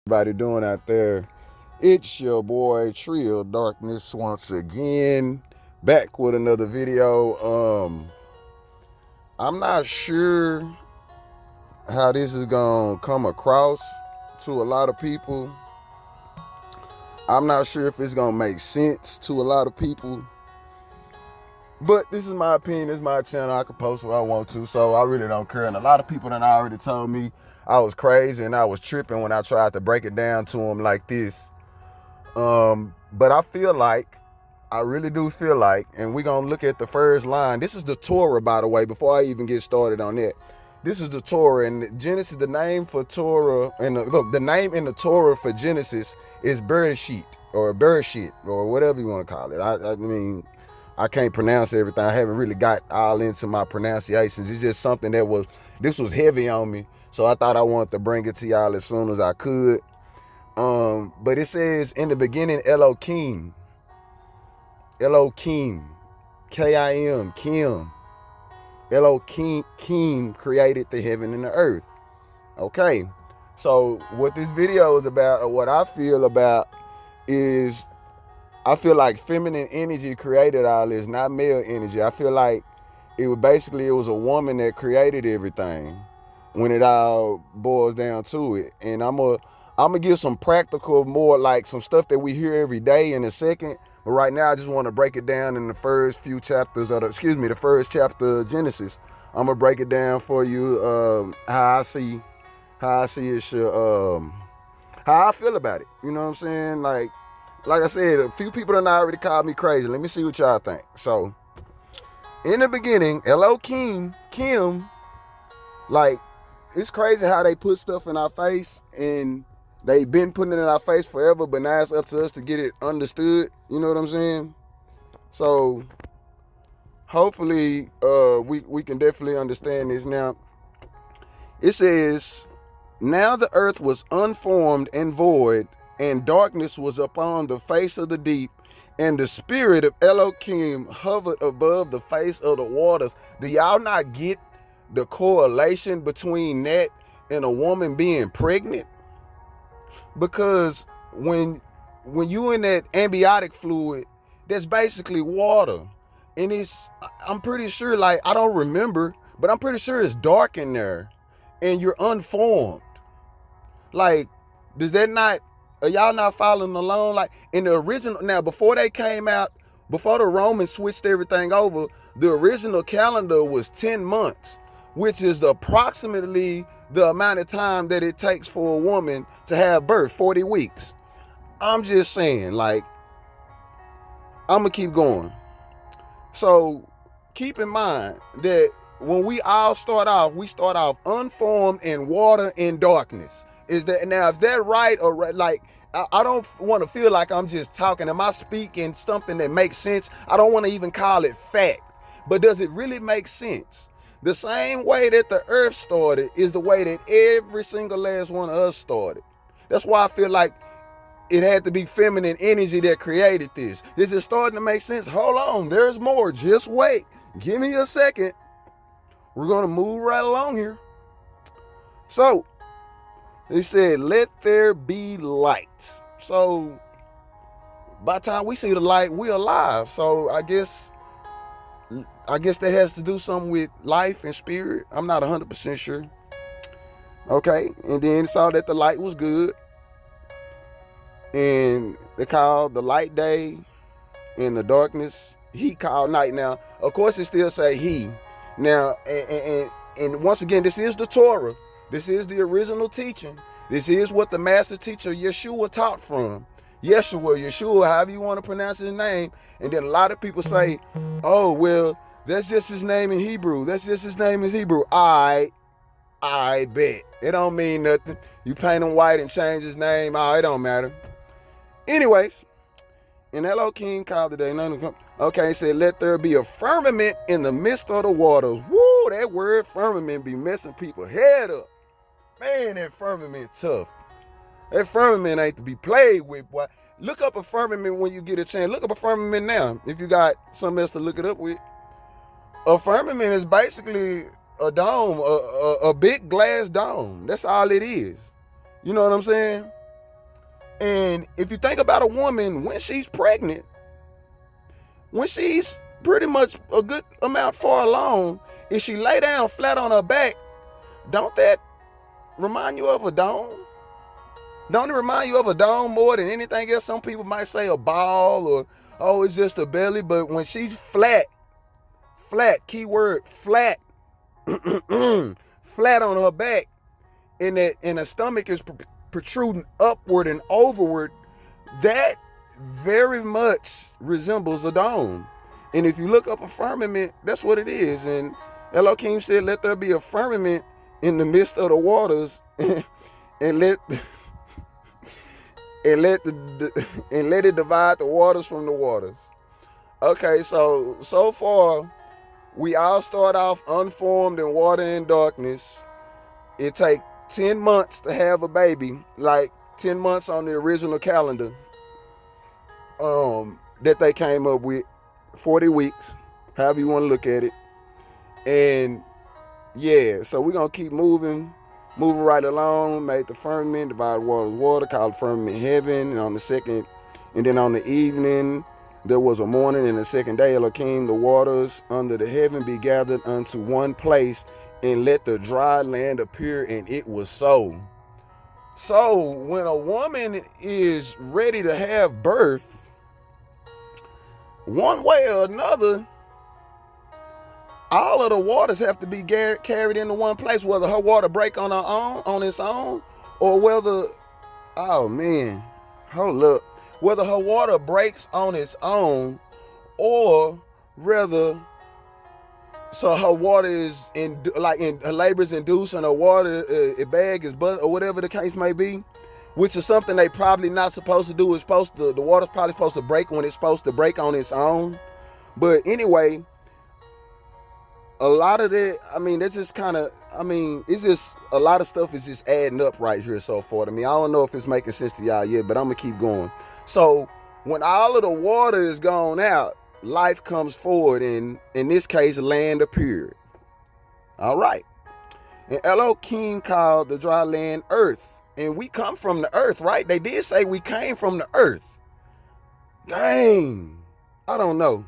Everybody doing out there? It's your boy Trill Darkness once again, back with another video. I'm not sure how this is gonna come across to a lot of people. I'm not sure if it's gonna make sense to a lot of people. But this is my opinion, this is my channel, I can post what I want to, so I really don't care. And a lot of people that already told me I was crazy and I was tripping when I tried to break it down to them like this. But I really do feel like, and we're going to look at the first line. This is the Torah, by the way, before I even get started on that. This is the Torah, and Genesis, the name for Torah, and the name in the Torah for Genesis is Bereshit, or whatever you want to call it. I mean, I can't pronounce everything. I haven't really got all into my pronunciations. It's just something this was heavy on me. So I thought I wanted to bring it to y'all as soon as I could. But it says in the beginning, Elohim, K-I-M, Kim. Elohim created the heaven and the earth. Okay, so what this video is about, or what I feel about, is I feel like feminine energy created all this, not male energy. I feel like it was a woman that created everything when it all boils down to it. And I'm gonna give some practical, more like some stuff that we hear every day in a second. But right now I just want to break it down in the first few chapters of the first chapter of Genesis. I'm gonna break it down for you, how I see it should, how I feel about it. You know what I'm saying? Like I said, a few people done already called me crazy. Let me see what y'all think. So, in the beginning, Elohim, Kim, like, it's crazy how they put stuff in our face, and they've been putting it in our face forever, but now it's up to us to get it understood. You know what I'm saying? So, hopefully, we can definitely understand this now. It says, now the earth was unformed and void, and darkness was upon the face of the deep, and the spirit of Elohim hovered above the face of the waters. Do y'all not get the correlation between that and a woman being pregnant? Because when you in that amniotic fluid, that's basically water. And I'm pretty sure, like, I don't remember, but I'm pretty sure it's dark in there, and you're unformed. Like, does that not, are y'all not following along? Like, in the original, now, before they came out, before the Romans switched everything over, the original calendar was 10 months, which is approximately the amount of time that it takes for a woman to have birth, 40 weeks. I'm just saying, like, I'm going to keep going. So, keep in mind that when we all start off, we start off unformed in water and darkness. Is that right? Or right? Like, I don't want to feel like I'm just talking. Am I speaking something that makes sense? I don't want to even call it fact. But does it really make sense? The same way that the earth started is the way that every single last one of us started. That's why I feel like it had to be feminine energy that created this. This is starting to make sense. Hold on, there's more. Just wait. Give me a second. We're going to move right along here. So, they said, let there be light. So, by the time we see the light, we're alive. So, I guess that has to do something with life and spirit. I'm not 100% sure. Okay, and then saw that the light was good. And they called the light day, and the darkness he called night. Now, of course, it still say he. Now, and once again, this is the Torah. This is the original teaching. This is what the master teacher Yeshua taught from. Yeshua, however you want to pronounce his name. And then a lot of people say, oh, well, that's just his name in Hebrew. I bet. It don't mean nothing. You paint him white and change his name. Oh, it don't matter. Anyways, and Elohim called the day. Okay, it said, let there be a firmament in the midst of the waters. Woo, that word firmament be messing people's head up. Man, that firmament tough. That firmament ain't to be played with, boy. Look up a firmament when you get a chance. Look up a firmament now, if you got something else to look it up with. A firmament is basically a dome, a big glass dome. That's all it is. You know what I'm saying? And if you think about a woman, when she's pregnant, when she's pretty much a good amount far along, if she lay down flat on her back, don't that remind you of a dome? Don't it remind you of a dome more than anything else? Some people might say a ball or, oh, it's just a belly. But when she's flat, keyword flat, flat on her back, and her stomach is protruding upward and overward, that very much resembles a dome. And if you look up a firmament, that's what it is. And Elohim said, let there be a firmament in the midst of the waters, and let let it divide the waters from the waters. Okay, so far we all start off unformed in water and darkness. It takes 10 months to have a baby, like 10 months on the original calendar that they came up with, 40 weeks, however you want to look at it. And yeah, so we're gonna keep moving right along. Made the firmament, divided water with water, called firmament heaven. And on the second, and then on the evening, there was a morning, and the second day Elohim, the waters under the heaven be gathered unto one place, and let the dry land appear, and it was so. So when a woman is ready to have birth, one way or another, all of the waters have to be carried into one place, whether her water break on its own, or whether, oh man, hold up, whether her water breaks on its own, or rather, so her water is her labor is induced, and her water bag is bust, or whatever the case may be, which is something they probably not supposed to do. It's the water's probably supposed to break when it's supposed to break on its own. But anyway, a lot of that, I mean, that's just kind of, I mean, it's just, a lot of stuff is just adding up right here so far to me. I don't know if it's making sense to y'all yet, but I'm going to keep going. So when all of the water is gone out, life comes forward, and in this case, land appeared. All right. And Elohim called the dry land earth. And we come from the earth, right? They did say we came from the earth. Dang. I don't know.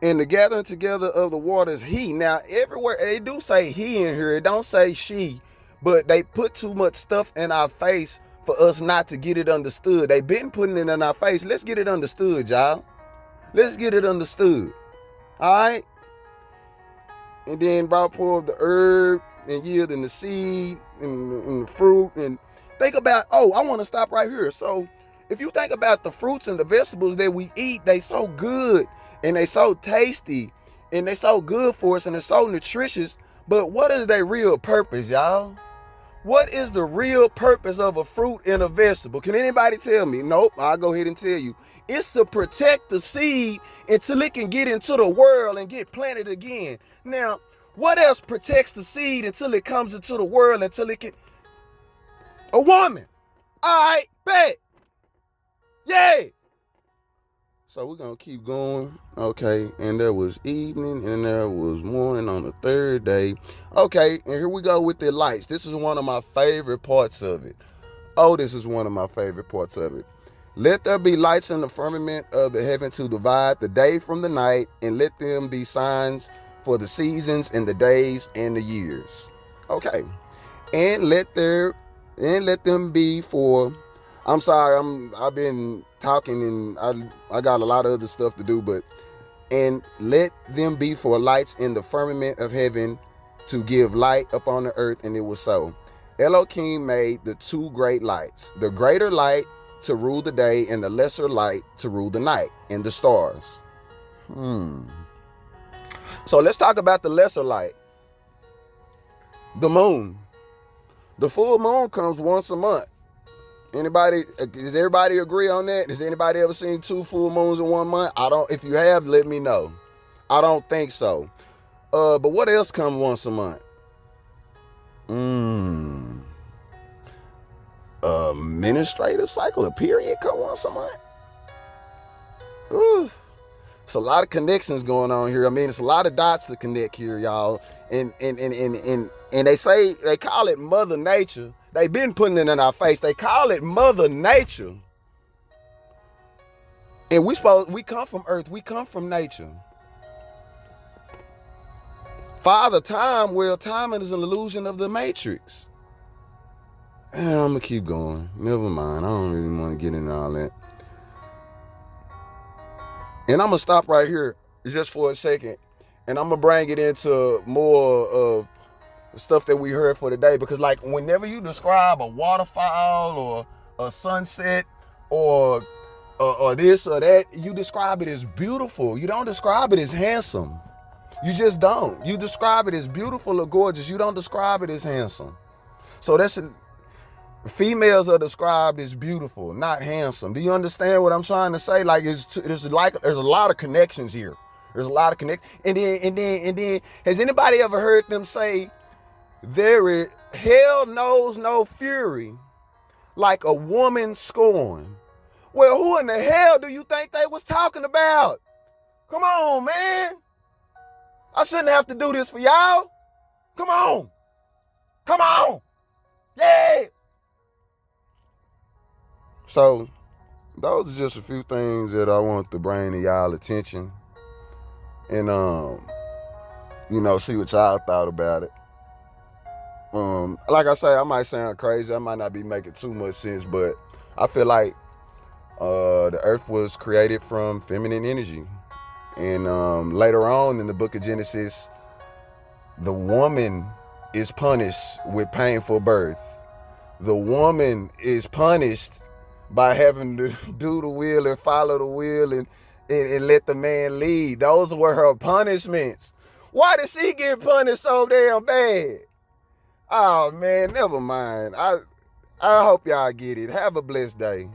And the gathering together of the waters, he. Now, everywhere, they do say he in here. It don't say she. But they put too much stuff in our face for us not to get it understood. They've been putting it in our face. Let's get it understood, y'all. Let's get it understood. All right? And then brought forth the herb and yielding the seed and the fruit. And think about, I want to stop right here. So if you think about the fruits and the vegetables that we eat, they so good and they so tasty and they so good for us and they're so nutritious. But what is their real purpose, y'all? What is the real purpose of a fruit and a vegetable? Can anybody tell me? Nope, I'll go ahead and tell you. It's to protect the seed until it can get into the world and get planted again. Now, what else protects the seed until it comes into the world, until it can? A woman. All right, bet. Yay. So we're going to keep going. Okay, and there was evening and there was morning on the third day. Okay, and here we go with the lights. This is one of my favorite parts of it. This is one of my favorite parts of it. Let there be lights in the firmament of the heaven to divide the day from the night, and let them be signs for the seasons and the days and the years. Okay. And let them be for, I'm sorry, I've been talking and I got a lot of other stuff to do, but and let them be for lights in the firmament of heaven to give light upon the earth, and it was so. Elohim made the two great lights, the greater light to rule the day, and the lesser light to rule the night, and the stars. So let's talk about the lesser light. The moon. The full moon comes once a month. Does everybody agree on that? Has anybody ever seen 2 full moons in 1 month? If you have, let me know. I don't think so. But what else comes once a month? Administrative cycle, a period come once a month. Ooh. It's a lot of connections going on here. I mean, it's a lot of dots to connect here, y'all. And they say, they call it Mother Nature. They've been putting it in our face. They call it Mother Nature. And we come from earth. We come from nature. Father Time, well, time is an illusion of the matrix. I'm going to keep going. Never mind. I don't really want to get into all that. And I'm going to stop right here just for a second. And I'm going to bring it into more of the stuff that we heard for today. Because, like, whenever you describe a waterfall or a sunset or this or that, you describe it as beautiful. You don't describe it as handsome. You just don't. You describe it as beautiful or gorgeous. You don't describe it as handsome. So females are described as beautiful, not handsome. Do you understand what I'm trying to say? Like, there's a lot of connections here. There's a lot of connections. And then, has anybody ever heard them say, hell knows no fury like a woman scorned? Well, who in the hell do you think they was talking about? Come on, man. I shouldn't have to do this for y'all. Come on. Come on. Yeah. So, those are just a few things that I want to bring to y'all attention. And, see what y'all thought about it. Like I say, I might sound crazy. I might not be making too much sense, but I feel like the earth was created from feminine energy. And later on in the book of Genesis, the woman is punished with painful birth. The woman is punished by having to do the will and follow the will and let the man lead. Those were her punishments. Why did she get punished so damn bad? Oh man, never mind. I hope y'all get it. Have a blessed day.